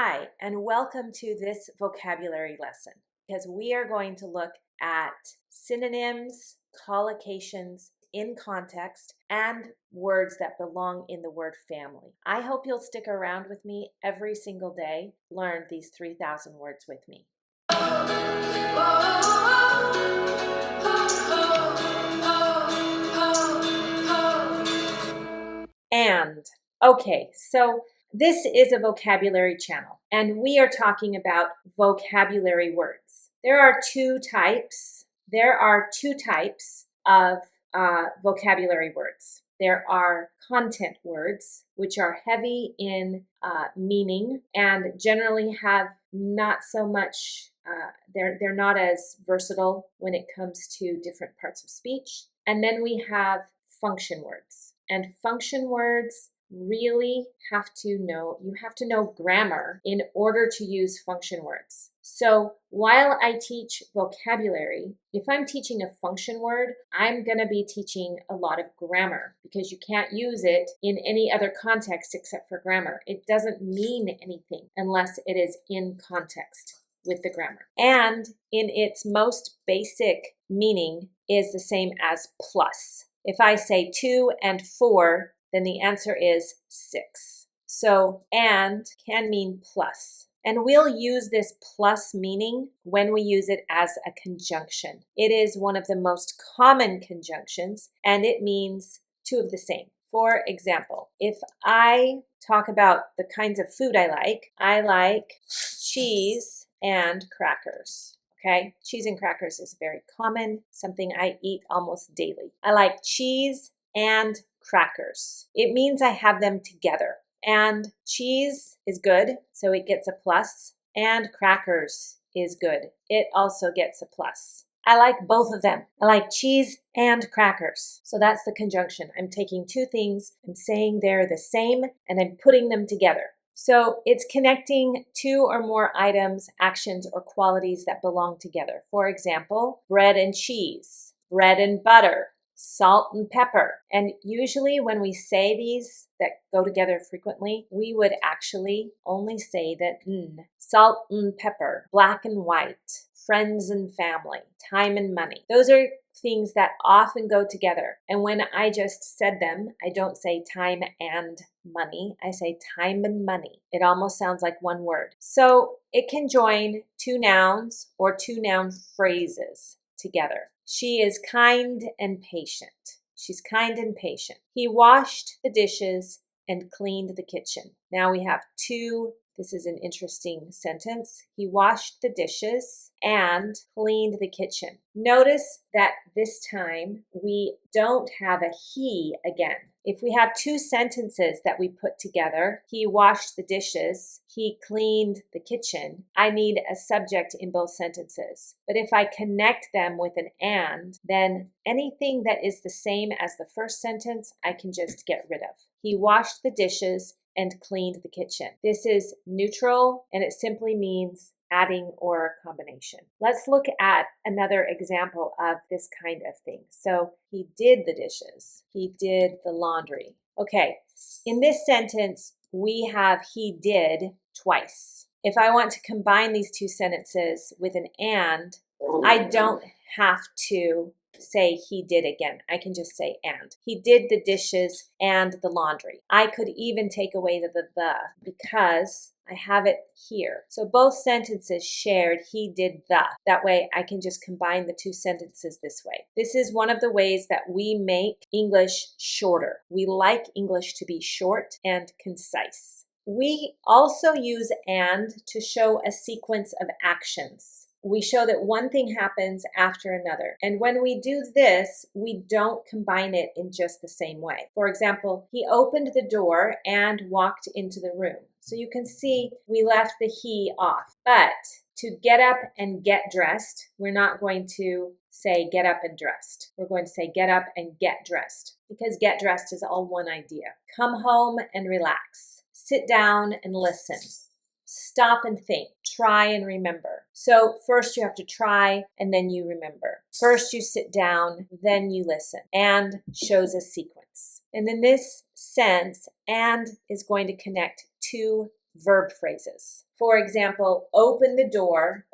Hi, and welcome to this vocabulary lesson because we are going to look at synonyms, collocations in context, and words that belong in the word family. I hope you'll stick around with me every single day, learn these 3,000 words with me. And, okay, so this is a vocabulary channel, and we are talking about vocabulary words. There are two types. Of vocabulary words. There are content words, which are heavy in meaning and generally have not so much, they're not as versatile when it comes to different parts of speech. And then we have function words. And function words really you have to know grammar in order to use function words. So while I teach vocabulary, if I'm teaching a function word, I'm going to be teaching a lot of grammar because you can't use it in any other context except for grammar. It doesn't mean anything unless it is in context with the grammar. And in its most basic meaning is the same as plus. If I say 2 and 4, then the answer is 6. So and can mean plus. And we'll use this plus meaning when we use it as a conjunction. It is one of the most common conjunctions, and it means two of the same. For example, if I talk about the kinds of food I like cheese and crackers. Okay, cheese and crackers is very common, something I eat almost daily. I like cheese and crackers. It means I have them together. And cheese is good, so it gets a plus. And crackers is good. It also gets a plus. I like both of them. I like cheese and crackers. So that's the conjunction. I'm taking two things, I'm saying they're the same, and I'm putting them together. So it's connecting two or more items, actions, or qualities that belong together. For example, bread and cheese, bread and butter, salt and pepper. And usually when we say these that go together frequently, we would actually only say that salt and pepper, black and white, friends and family, time and money. Those are things that often go together. And when I just said them, I don't say time and money. I say time and money. It almost sounds like one word. So it can join two nouns or two noun phrases together. She is kind and patient. She's kind and patient. He washed the dishes and cleaned the kitchen. Now we have two. This is an interesting sentence. He washed the dishes and cleaned the kitchen. Notice that this time we don't have a he again. If we have two sentences that we put together, he washed the dishes, he cleaned the kitchen, I need a subject in both sentences. But if I connect them with an and, then anything that is the same as the first sentence, I can just get rid of. He washed the dishes and cleaned the kitchen. This is neutral, and it simply means adding or a combination. Let's look at another example of this kind of thing. So he did the dishes. He did the laundry. Okay, in this sentence, we have he did twice. If I want to combine these two sentences with an and, I don't have to say he did again. I can just say and. He did the dishes and the laundry. I could even take away the because I have it here. So both sentences shared he did the. That way I can just combine the two sentences this way. This is one of the ways that we make English shorter. We like English to be short and concise. We also use and to show a sequence of actions. We show that one thing happens after another. And when we do this, we don't combine it in just the same way. For example, he opened the door and walked into the room. So you can see we left the he off. But to get up and get dressed, we're not going to say get up and dressed. We're going to say get up and get dressed because get dressed is all one idea. Come home and relax. Sit down and listen. Stop and think. Try and remember. So first you have to try and then you remember. First you sit down, then you listen. And shows a sequence. And in this sense, and is going to connect two verb phrases. For example, opened the door,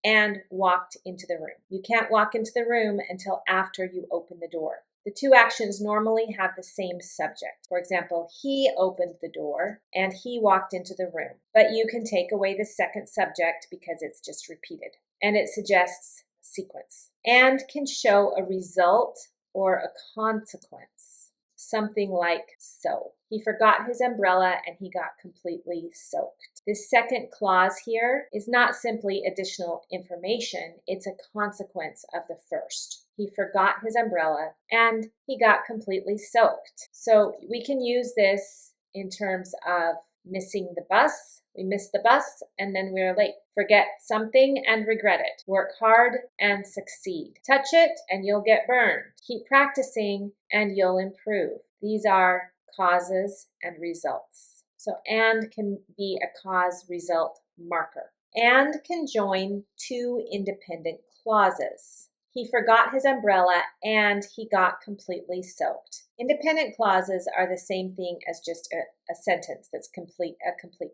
and walked into the room. You can't walk into the room until after you open the door. The two actions normally have the same subject. For example, he opened the door and he walked into the room. But you can take away the second subject because it's just repeated. And it suggests sequence. And can show a result or a consequence. Something like so. He forgot his umbrella and he got completely soaked. This second clause here is not simply additional information, it's a consequence of the first. He forgot his umbrella and he got completely soaked. So we can use this in terms of missing the bus. We missed the bus and then we're late. Forget something and regret it. Work hard and succeed. Touch it and you'll get burned. Keep practicing and you'll improve. These are causes and results. So and can be a cause-result marker. And can join two independent clauses. He forgot his umbrella and he got completely soaked. Independent clauses are the same thing as just a sentence that's a complete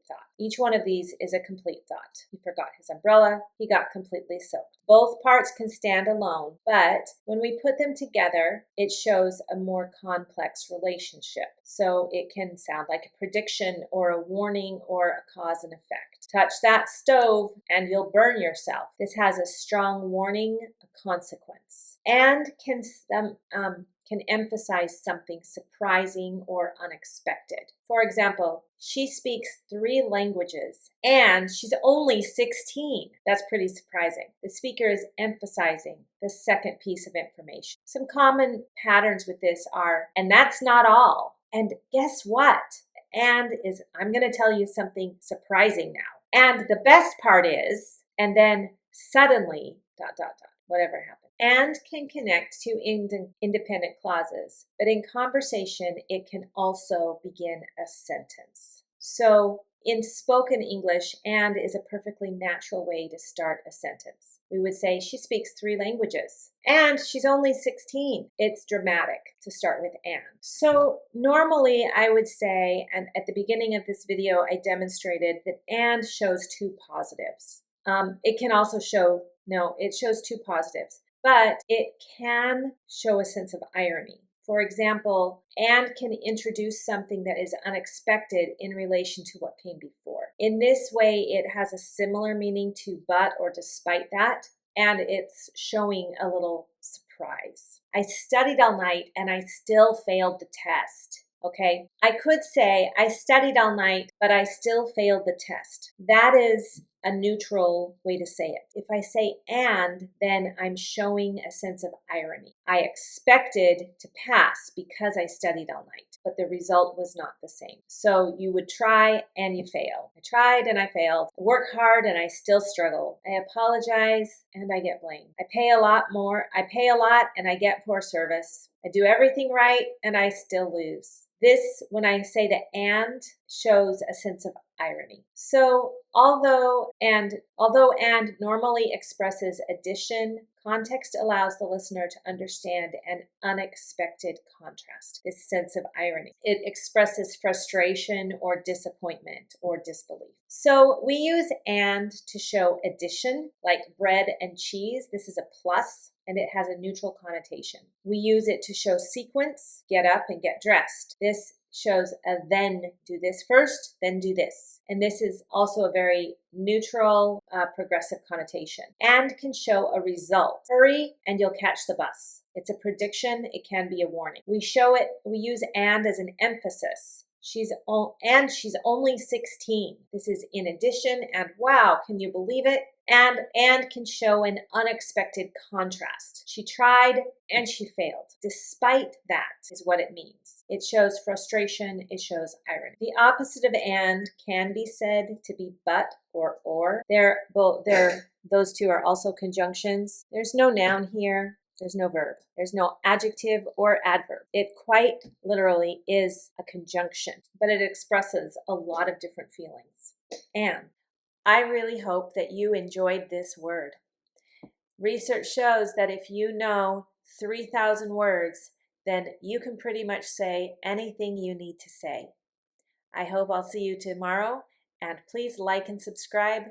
thought. Each one of these is a complete thought. He forgot his umbrella, he got completely soaked. Both parts can stand alone, but when we put them together, it shows a more complex relationship. So it can sound like a prediction or a warning or a cause and effect. Touch that stove and you'll burn yourself. This has a strong warning, a consequence, and can emphasize something surprising or unexpected. For example, she speaks 3 languages and she's only 16. That's pretty surprising. The speaker is emphasizing the second piece of information. Some common patterns with this are, and that's not all. And guess what? And is, I'm going to tell you something surprising now. And the best part is, and then suddenly, ... whatever happened. And can connect to independent clauses, but in conversation, it can also begin a sentence. So in spoken English, and is a perfectly natural way to start a sentence. We would say she speaks 3 languages and she's only 16. It's dramatic to start with and. So normally I would say, and at the beginning of this video, I demonstrated that and shows 2 positives. It can also show, no, it shows 2 positives, but it can show a sense of irony. For example, and can introduce something that is unexpected in relation to what came before. In this way, it has a similar meaning to but or despite that, and it's showing a little surprise. I studied all night and I still failed the test. Okay, I could say I studied all night, but I still failed the test. That is a neutral way to say it. If I say and, then I'm showing a sense of irony. I expected to pass because I studied all night, but the result was not the same. So you would try and you fail. I tried and I failed. I work hard and I still struggle. I apologize and I get blamed. I pay a lot and I get poor service. I do everything right and I still lose. This, when I say the and, shows a sense of irony. So although and normally expresses addition, context allows the listener to understand an unexpected contrast, this sense of irony. It expresses frustration or disappointment or disbelief. So we use and to show addition, like bread and cheese. This is a plus, and it has a neutral connotation. We use it to show sequence, get up and get dressed. This shows a then do this first, then do this. And this is also a very neutral, progressive connotation. And can show a result. Hurry and you'll catch the bus. It's a prediction, it can be a warning. We use and as an emphasis. She's only 16. This is in addition, and wow, can you believe it? And can show an unexpected contrast. She tried and she failed. Despite that is what it means. It shows frustration, it shows irony. The opposite of and can be said to be but or. Those two are also conjunctions. There's no noun here. There's no verb. There's no adjective or adverb. It quite literally is a conjunction, but it expresses a lot of different feelings. And I really hope that you enjoyed this word. Research shows that if you know 3,000 words, then you can pretty much say anything you need to say. I hope I'll see you tomorrow, and please like and subscribe.